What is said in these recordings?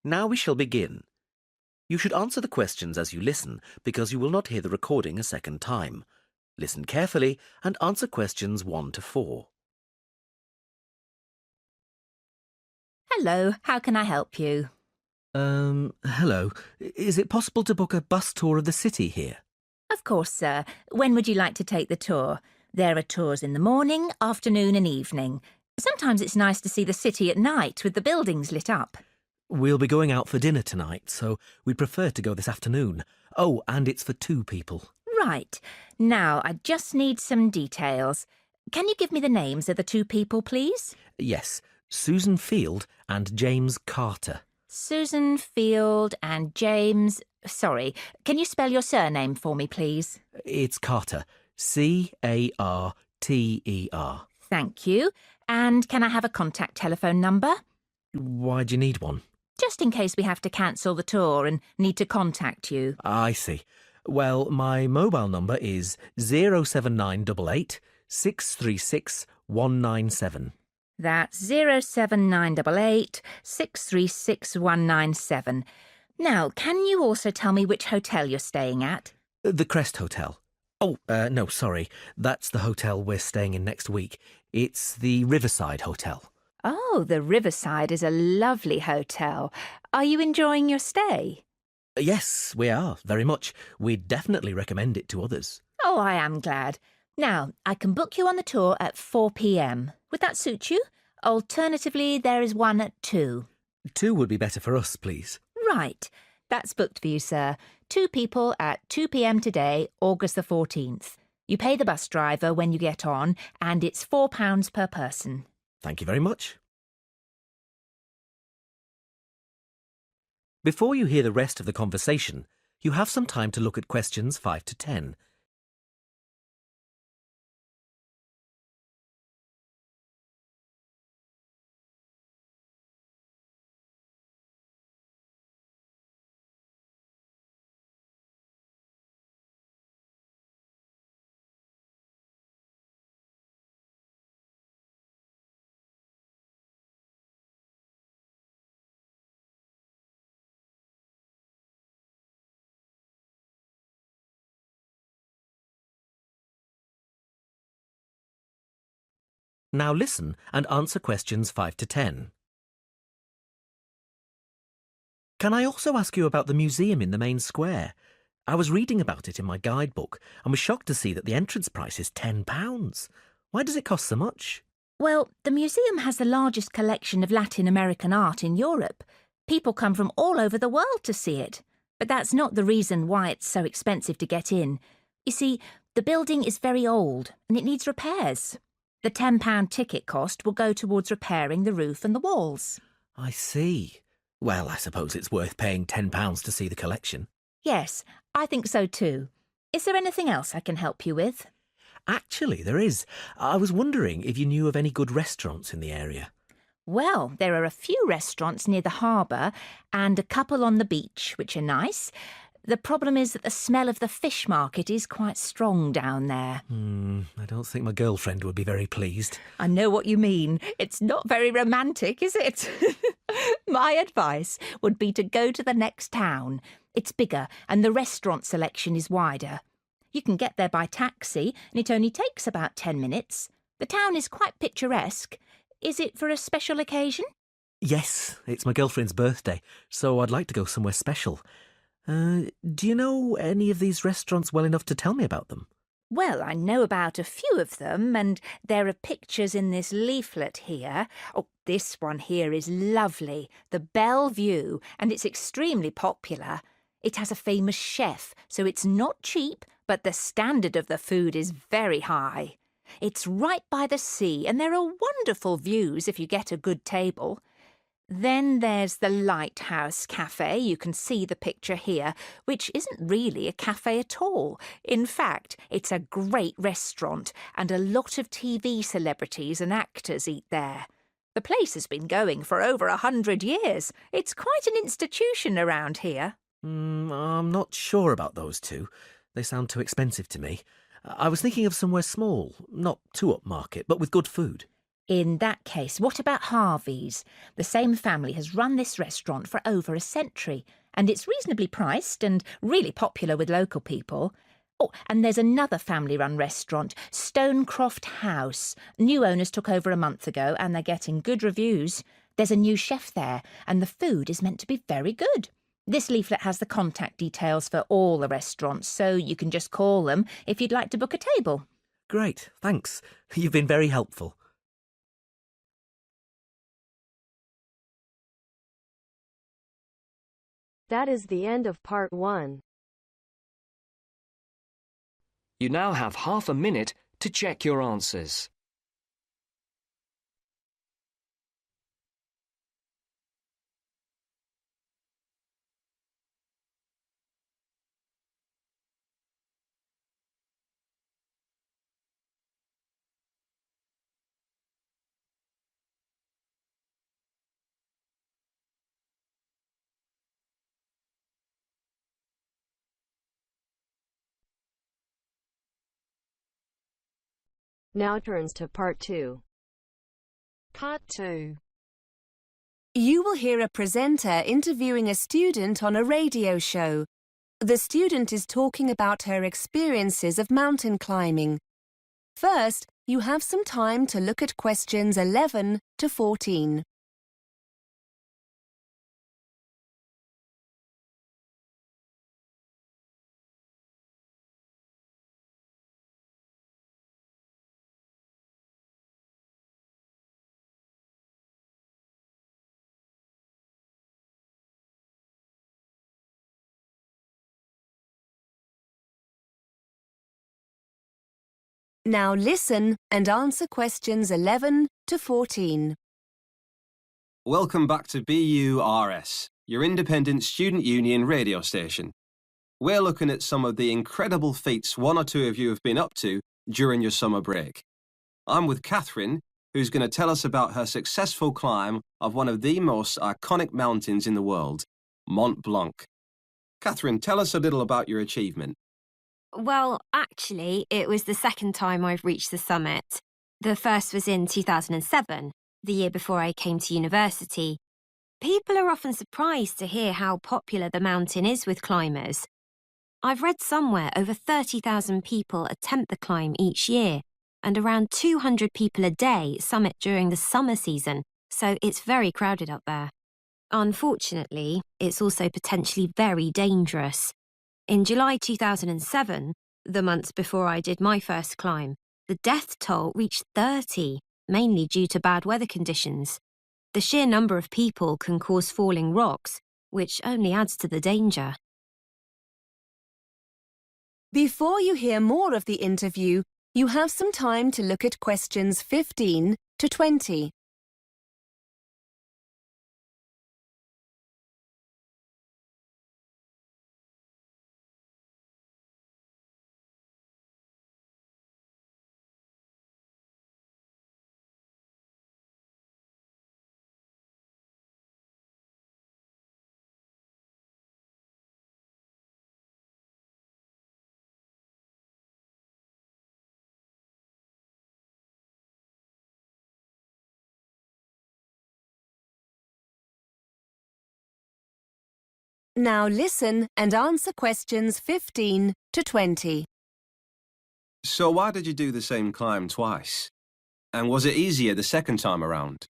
Now we shall begin. You should answer the questions as you listen, because you will not hear the recording a second time. Listen carefully and answer questions 1 to 4. Hello, how can I help you? Hello. Is it possible to book a bus tour of the city here? Of course, sir. When would you like to take the tour? There are tours in the morning, afternoon and evening. Sometimes it's nice to see the city at night with the buildings lit up. We'll be going out for dinner tonight, so we'd prefer to go this afternoon. Oh, and it's for 2 people. Right. Now, I just need some details. Can you give me the names of the 2 people, please? Yes, Susan Field and James Carter. Susan Field and James... Sorry, can you spell your surname for me, please? It's Carter. Carter. Thank you. And can I have a contact telephone number? Why do you need one? Just in case we have to cancel the tour and need to contact you. I see. Well, my mobile number is 07988 636 197. That's 07988 636 197. Now, can you also tell me which hotel you're staying at? The Crest Hotel. Oh, no, sorry. That's the hotel we're staying in next week. It's the Riverside Hotel. Oh, the Riverside is a lovely hotel. Are you enjoying your stay? Yes, we are, very much. We'd definitely recommend it to others. Oh, I am glad. Now, I can book you on the tour at 4 p.m. Would that suit you? Alternatively, there is one at 2. 2 would be better for us, please. Right. That's booked for you, sir. 2 people at 2 p.m. today, August the 14th. You pay the bus driver when you get on, and it's £4 per person. Thank you very much. Before you hear the rest of the conversation, you have some time to look at questions 5 to 10. Now listen and answer questions 5 to 10. Can I also ask you about the museum in the main square? I was reading about it in my guidebook and was shocked to see that the entrance price is £10. Why does it cost so much? Well, the museum has the largest collection of Latin American art in Europe. People come from all over the world to see it. But that's not the reason why it's so expensive to get in. You see, the building is very old and it needs repairs. The £10 ticket cost will go towards repairing the roof and the walls. I see. Well, I suppose it's worth paying £10 to see the collection. Yes, I think so too. Is there anything else I can help you with? Actually, there is. I was wondering if you knew of any good restaurants in the area. Well, there are a few restaurants near the harbour and a couple on the beach, which are nice. The problem is that the smell of the fish market is quite strong down there. I don't think my girlfriend would be very pleased. I know what you mean. It's not very romantic, is it? My advice would be to go to the next town. It's bigger and the restaurant selection is wider. You can get there by taxi and it only takes about 10 minutes. The town is quite picturesque. Is it for a special occasion? Yes, it's my girlfriend's birthday, so I'd like to go somewhere special. Do you know any of these restaurants well enough to tell me about them? Well, I know about a few of them, and there are pictures in this leaflet here. Oh, this one here is lovely, the Bellevue, and it's extremely popular. It has a famous chef, so it's not cheap, but the standard of the food is very high. It's right by the sea, and there are wonderful views if you get a good table. Then there's the Lighthouse Cafe, you can see the picture here, which isn't really a cafe at all. In fact, it's a great restaurant, and a lot of TV celebrities and actors eat there. The place has been going for over 100 years. It's quite an institution around here. I'm not sure about those 2. They sound too expensive to me. I was thinking of somewhere small, not too upmarket, but with good food. In that case, what about Harvey's? The same family has run this restaurant for over a century, and it's reasonably priced and really popular with local people. Oh, and there's another family-run restaurant, Stonecroft House. New owners took over a month ago, and they're getting good reviews. There's a new chef there, and the food is meant to be very good. This leaflet has the contact details for all the restaurants, so you can just call them if you'd like to book a table. Great, thanks. You've been very helpful. That is the end of part 1. You now have half a minute to check your answers. Now turns to part 2. Part 2. You will hear a presenter interviewing a student on a radio show. The student is talking about her experiences of mountain climbing. First, you have some time to look at questions 11 to 14. Now listen and answer questions 11 to 14. Welcome back to BURS, your independent student union radio station. We're looking at some of the incredible feats one or two of you have been up to during your summer break. I'm with Catherine, who's going to tell us about her successful climb of one of the most iconic mountains in the world, Mont Blanc. Catherine, tell us a little about your achievement. Well, actually, it was the second time I've reached the summit. The first was in 2007, the year before I came to university. People are often surprised to hear how popular the mountain is with climbers. I've read somewhere over 30,000 people attempt the climb each year, and around 200 people a day summit during the summer season, so it's very crowded up there. Unfortunately, it's also potentially very dangerous. In July 2007, the month before I did my first climb, the death toll reached 30, mainly due to bad weather conditions. The sheer number of people can cause falling rocks, which only adds to the danger. Before you hear more of the interview, you have some time to look at questions 15 to 20. Now listen and answer questions 15 to 20. So why did you do the same climb twice? And was it easier the second time around?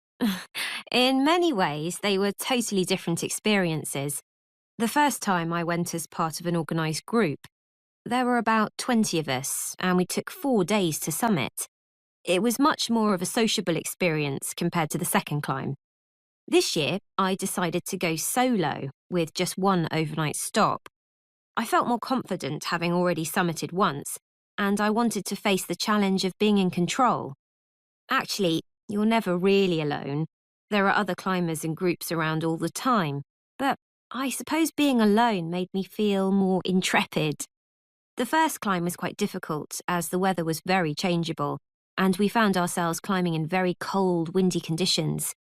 In many ways, they were totally different experiences. The first time I went as part of an organised group. There were about 20 of us, and we took 4 days to summit. It was much more of a sociable experience compared to the second climb. This year, I decided to go solo with just one overnight stop. I felt more confident having already summited once, and I wanted to face the challenge of being in control. Actually, you're never really alone. There are other climbers and groups around all the time, but I suppose being alone made me feel more intrepid. The first climb was quite difficult as the weather was very changeable, and we found ourselves climbing in very cold, windy conditions.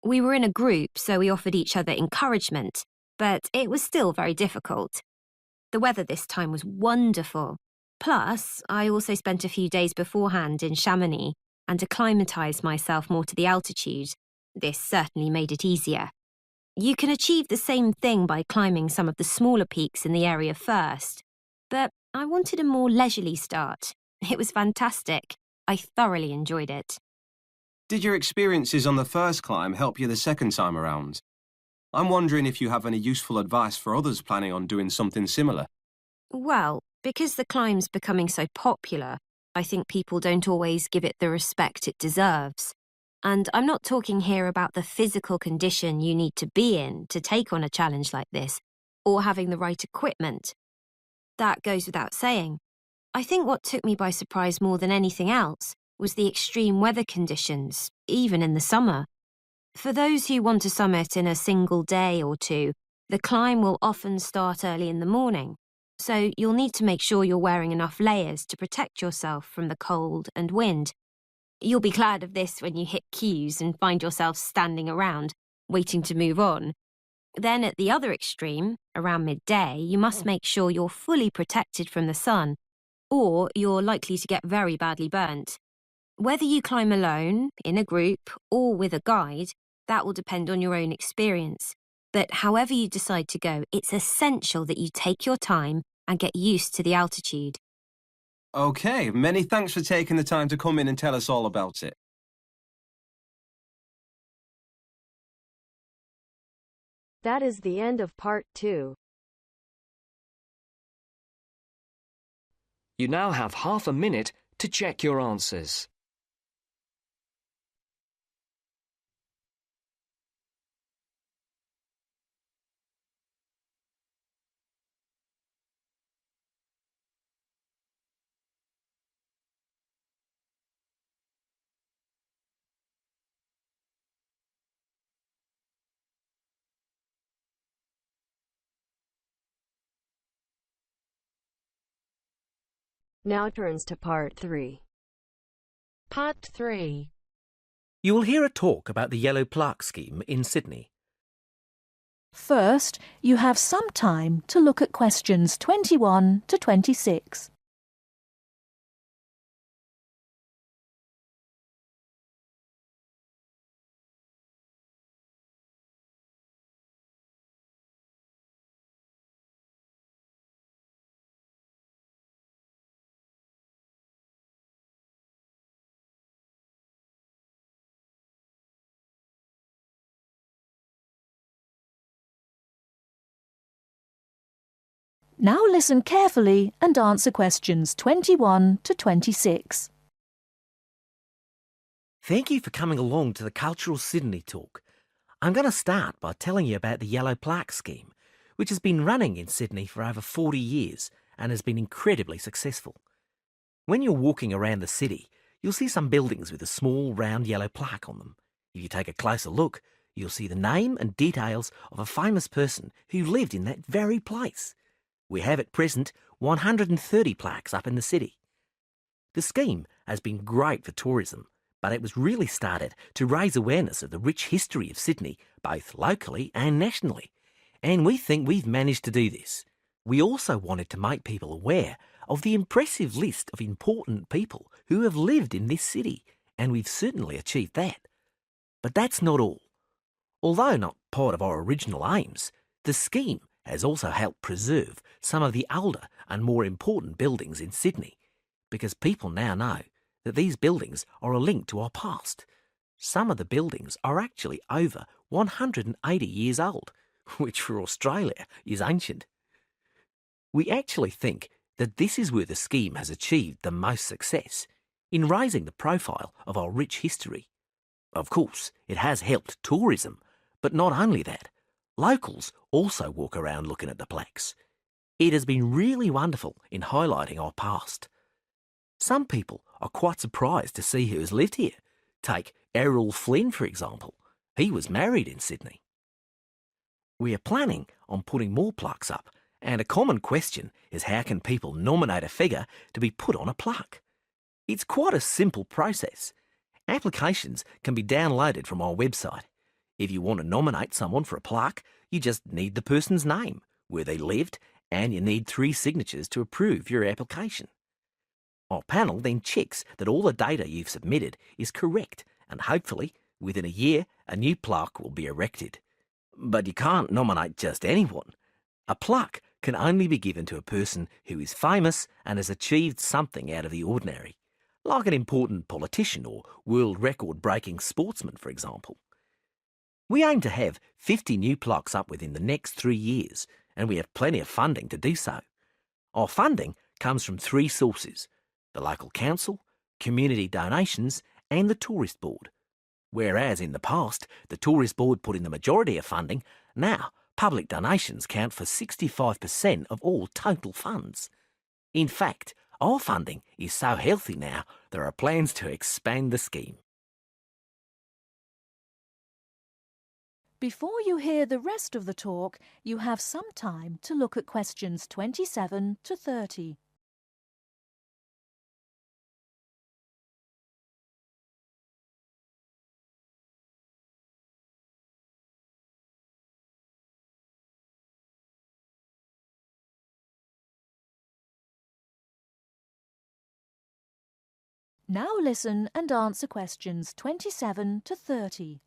We were in a group, so we offered each other encouragement, but it was still very difficult. The weather this time was wonderful. Plus, I also spent a few days beforehand in Chamonix, and acclimatise myself more to the altitude. This certainly made it easier. You can achieve the same thing by climbing some of the smaller peaks in the area first, but I wanted a more leisurely start. It was fantastic. I thoroughly enjoyed it. Did your experiences on the first climb help you the second time around? I'm wondering if you have any useful advice for others planning on doing something similar. Well, because the climb's becoming so popular, I think people don't always give it the respect it deserves. And I'm not talking here about the physical condition you need to be in to take on a challenge like this, or having the right equipment. That goes without saying. I think what took me by surprise more than anything else was the extreme weather conditions, even in the summer. For those who want to summit in a single day or two, the climb will often start early in the morning, so you'll need to make sure you're wearing enough layers to protect yourself from the cold and wind. You'll be glad of this when you hit queues and find yourself standing around, waiting to move on. Then at the other extreme, around midday, you must make sure you're fully protected from the sun, or you're likely to get very badly burnt. Whether you climb alone, in a group, or with a guide, that will depend on your own experience. But however you decide to go, it's essential that you take your time and get used to the altitude. OK, many thanks for taking the time to come in and tell us all about it. That is the end of part 2. You now have half a minute to check your answers. Now turns to part 3. Part 3. You will hear a talk about the yellow plaque scheme in Sydney. First, you have some time to look at questions 21 to 26. Now listen carefully and answer questions 21 to 26. Thank you for coming along to the Cultural Sydney talk. I'm going to start by telling you about the yellow plaque scheme, which has been running in Sydney for over 40 years and has been incredibly successful. When you're walking around the city, you'll see some buildings with a small round yellow plaque on them. If you take a closer look, you'll see the name and details of a famous person who lived in that very place. We have at present 130 plaques up in the city. The scheme has been great for tourism, but it was really started to raise awareness of the rich history of Sydney, both locally and nationally. And we think we've managed to do this. We also wanted to make people aware of the impressive list of important people who have lived in this city, and we've certainly achieved that. But that's not all. Although not part of our original aims, the scheme has also helped preserve some of the older and more important buildings in Sydney, because people now know that these buildings are a link to our past. Some of the buildings are actually over 180 years old, which for Australia is ancient. We actually think that this is where the scheme has achieved the most success, in raising the profile of our rich history. Of course, it has helped tourism, but not only that. Locals also walk around looking at the plaques. It has been really wonderful in highlighting our past. Some people are quite surprised to see who has lived here. Take Errol Flynn, for example. He was married in Sydney. We are planning on putting more plaques up, and a common question is how can people nominate a figure to be put on a plaque? It's quite a simple process. Applications can be downloaded from our website. If you want to nominate someone for a plaque, you just need the person's name, where they lived, and you need 3 signatures to approve your application. Our panel then checks that all the data you've submitted is correct, and hopefully, within a year, a new plaque will be erected. But you can't nominate just anyone. A plaque can only be given to a person who is famous and has achieved something out of the ordinary, like an important politician or world record-breaking sportsman, for example. We aim to have 50 new plaques up within the next 3 years, and we have plenty of funding to do so. Our funding comes from 3 sources: the local council, community donations, and the tourist board. Whereas in the past, the tourist board put in the majority of funding, now public donations count for 65% of all total funds. In fact, our funding is so healthy now, there are plans to expand the scheme. Before you hear the rest of the talk, you have some time to look at questions 27 to 30. Now listen and answer questions 27 to 30.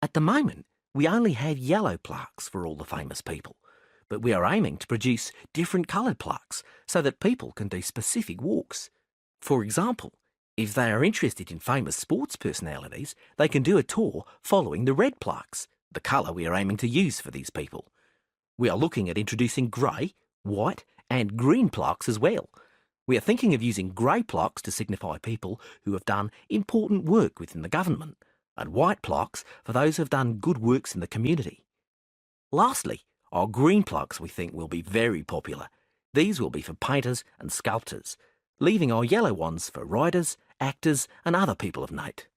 At the moment, we only have yellow plaques for all the famous people, but we are aiming to produce different coloured plaques so that people can do specific walks. For example, if they are interested in famous sports personalities, they can do a tour following the red plaques, the colour we are aiming to use for these people. We are looking at introducing grey, white and green plaques as well. We are thinking of using grey plaques to signify people who have done important work within the government, and white plaques for those who have done good works in the community. Lastly, our green plaques we think will be very popular. These will be for painters and sculptors, leaving our yellow ones for writers, actors and other people of note.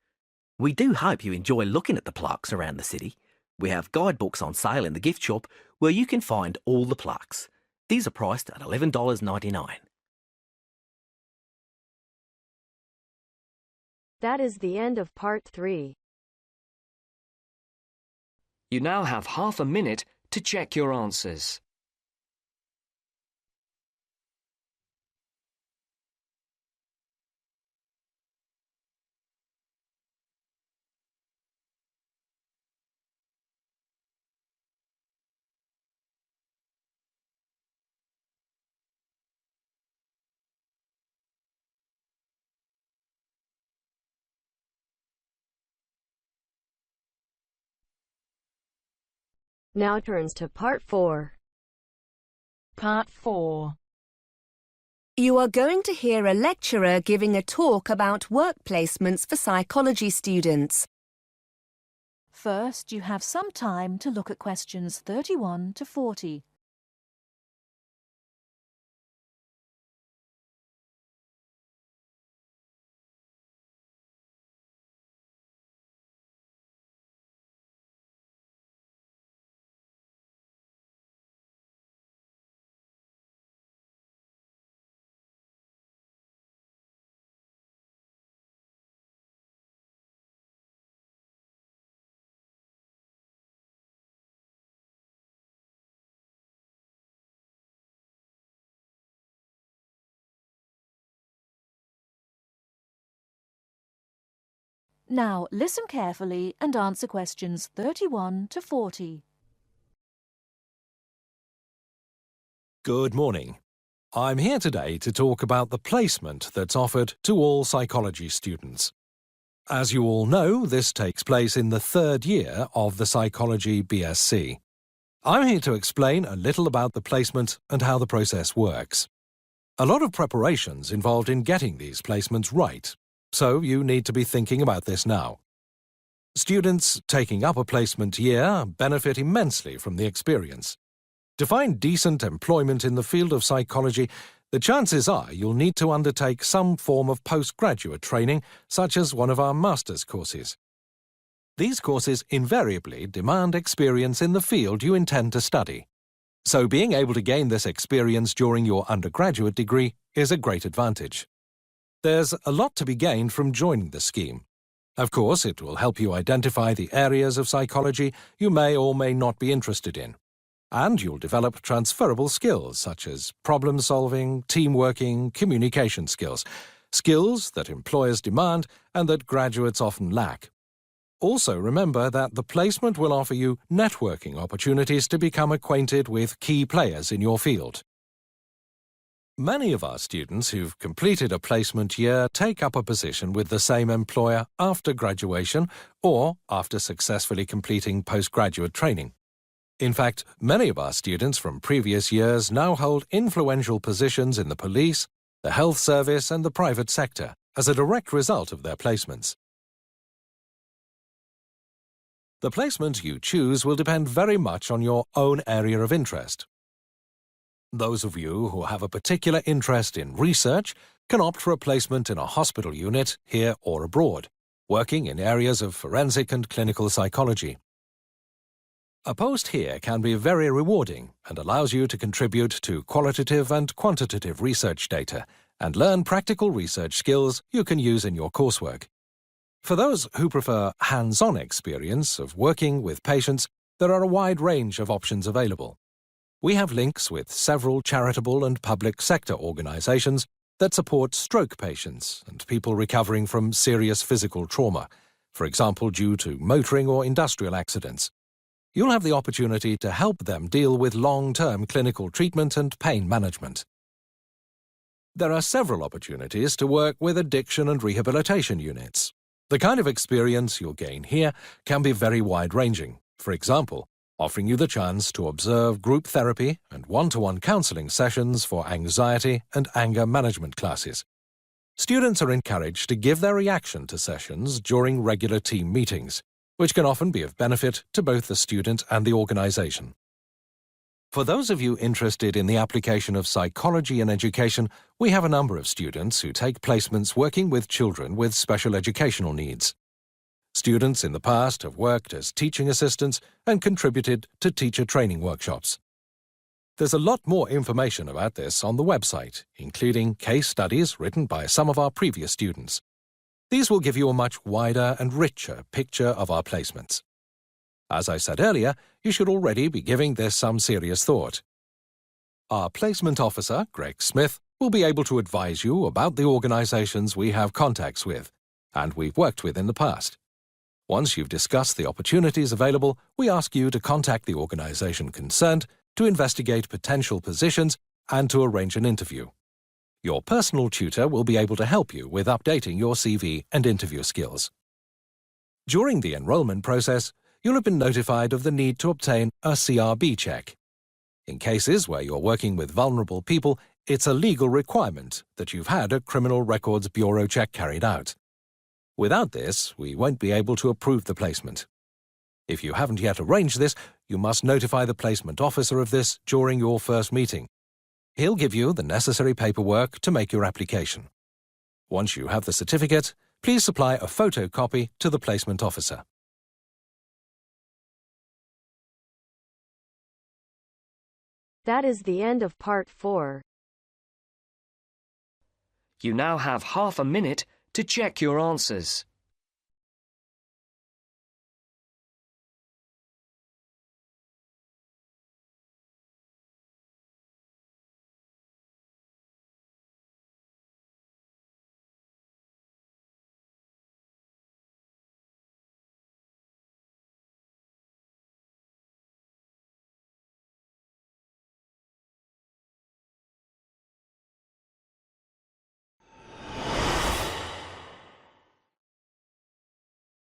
We do hope you enjoy looking at the plaques around the city. We have guidebooks on sale in the gift shop where you can find all the plaques. These are priced at $11.99. That is the end of part 3. You now have half a minute to check your answers. Now turns to part 4. Part 4. You are going to hear a lecturer giving a talk about work placements for psychology students. First, you have some time to look at questions 31 to 40. Now listen carefully and answer questions 31 to 40. Good morning. I'm here today to talk about the placement that's offered to all psychology students. As you all know, this takes place in the 3rd year of the Psychology BSc. I'm here to explain a little about the placement and how the process works. A lot of preparation's involved in getting these placements right, so you need to be thinking about this now. Students taking up a placement year benefit immensely from the experience. To find decent employment in the field of psychology, the chances are you'll need to undertake some form of postgraduate training, such as one of our master's courses. These courses invariably demand experience in the field you intend to study. So being able to gain this experience during your undergraduate degree is a great advantage. There's a lot to be gained from joining the scheme. Of course, it will help you identify the areas of psychology you may or may not be interested in. And you'll develop transferable skills such as problem solving, team working, communication skills. Skills that employers demand and that graduates often lack. Also remember that the placement will offer you networking opportunities to become acquainted with key players in your field. Many of our students who've completed a placement year take up a position with the same employer after graduation or after successfully completing postgraduate training. In fact, many of our students from previous years now hold influential positions in the police, the health service and the private sector as a direct result of their placements. The placement you choose will depend very much on your own area of interest. Those of you who have a particular interest in research can opt for a placement in a hospital unit, here or abroad, working in areas of forensic and clinical psychology. A post here can be very rewarding and allows you to contribute to qualitative and quantitative research data and learn practical research skills you can use in your coursework. For those who prefer hands-on experience of working with patients, there are a wide range of options available. We have links with several charitable and public sector organizations that support stroke patients and people recovering from serious physical trauma, for example due to motoring or industrial accidents. You'll have the opportunity to help them deal with long-term clinical treatment and pain management. There are several opportunities to work with addiction and rehabilitation units. The kind of experience you'll gain here can be very wide-ranging. For example, offering you the chance to observe group therapy and one-to-one counseling sessions for anxiety and anger management classes. Students are encouraged to give their reaction to sessions during regular team meetings, which can often be of benefit to both the student and the organization. For those of you interested in the application of psychology in education, we have a number of students who take placements working with children with special educational needs. Students in the past have worked as teaching assistants and contributed to teacher training workshops. There's a lot more information about this on the website, including case studies written by some of our previous students. These will give you a much wider and richer picture of our placements. As I said earlier, you should already be giving this some serious thought. Our placement officer, Greg Smith, will be able to advise you about the organizations we have contacts with and we've worked with in the past. Once you've discussed the opportunities available, we ask you to contact the organization concerned to investigate potential positions and to arrange an interview. Your personal tutor will be able to help you with updating your CV and interview skills. During the enrollment process, you'll have been notified of the need to obtain a CRB check. In cases where you're working with vulnerable people, it's a legal requirement that you've had a Criminal Records Bureau check carried out. Without this, we won't be able to approve the placement. If you haven't yet arranged this, you must notify the placement officer of this during your first meeting. He'll give you the necessary paperwork to make your application. Once you have the certificate, please supply a photocopy to the placement officer. That is the end of part 4. You now have half a minute to check your answers.